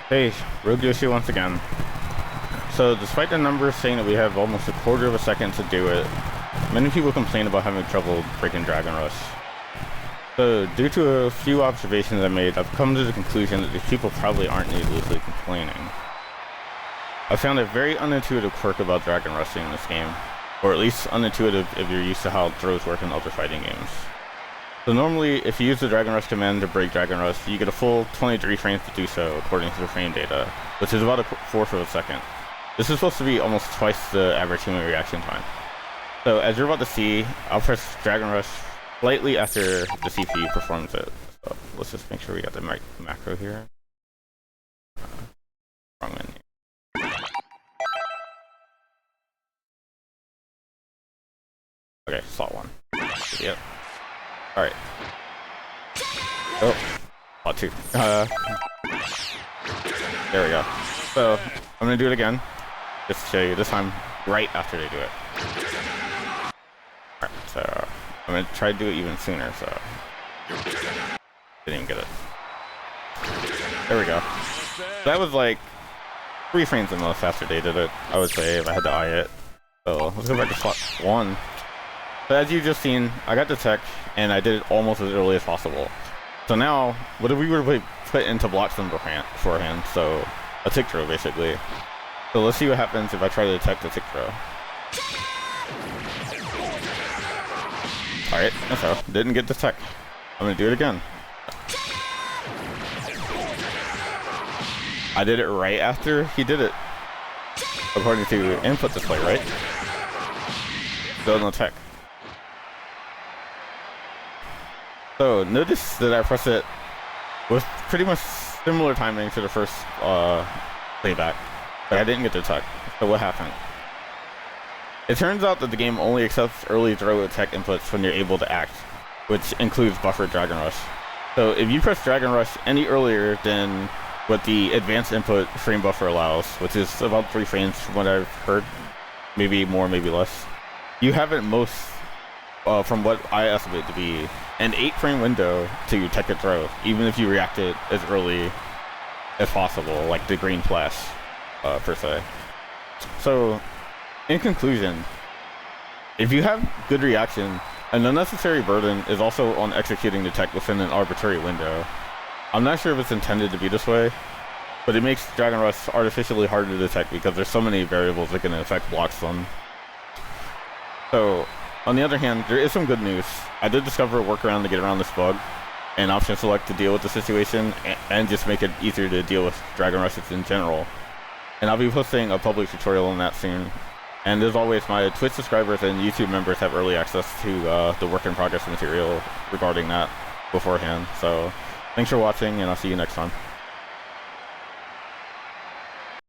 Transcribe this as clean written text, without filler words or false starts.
Hey, Rogue Yoshi once again. So, despite the numbers saying that we have almost a quarter of a second to do it, many people complain about having trouble breaking Dragon Rush. So, due to a few observations I made, I've come to the conclusion that these people probably aren't needlessly complaining. I found a very unintuitive quirk about Dragon Rushing in this game, or at least unintuitive if you're used to how throws work in other fighting games. So normally, if you use the Dragon Rush command to break Dragon Rush, you get a full 23 frames to do so, according to the frame data, which is about a fourth of a second. This is supposed to be almost twice the average human reaction time. So as you're about to see, I'll press Dragon Rush slightly after the CPU performs it. So let's just make sure we got the macro here. Wrong menu. Okay, slot one. Yep. Alright. Oh, slot two. There we go. So, I'm gonna do it again. Just to show you, this time right after they do it. Alright, so I'm gonna try to do it even sooner, so. Didn't even get it. There we go. That was like 3 frames the most after they did it, I would say, if I had to eye it. So, let's go back to slot 1. So as you've just seen, I got the tech, and I did it almost as early as possible. So now, what if we were to put into blocks them beforehand? So, a tick throw, basically. So let's see what happens if I try to detect the tick throw. Alright, that's how. Didn't get the tech. I'm gonna do it again. I did it right after he did it. According to input display, right? Still no tech. So notice that I pressed it with pretty much similar timing to the first playback, but I didn't get the tech. So what happened? It turns out that the game only accepts early throw attack inputs when you're able to act, which includes buffered Dragon Rush. So if you press Dragon Rush any earlier than what the advanced input frame buffer allows, which is about 3 frames from what I've heard, maybe more, maybe less, you have at most, from what I estimate to be, an 8-frame window to tech a throw, even if you reacted as early as possible, like the green flash, per se. So, in conclusion, if you have good reaction, an unnecessary burden is also on executing the tech within an arbitrary window. I'm not sure if it's intended to be this way, but it makes Dragon Rush artificially harder to detect because there's so many variables that can affect blocks them. So, on the other hand, there is some good news. I did discover a workaround to get around this bug, and option select to deal with the situation, and just make it easier to deal with Dragon Rushes in general. And I'll be posting a public tutorial on that soon. And as always, my Twitch subscribers and YouTube members have early access to the work in progress material regarding that beforehand. So, thanks for watching, and I'll see you next time.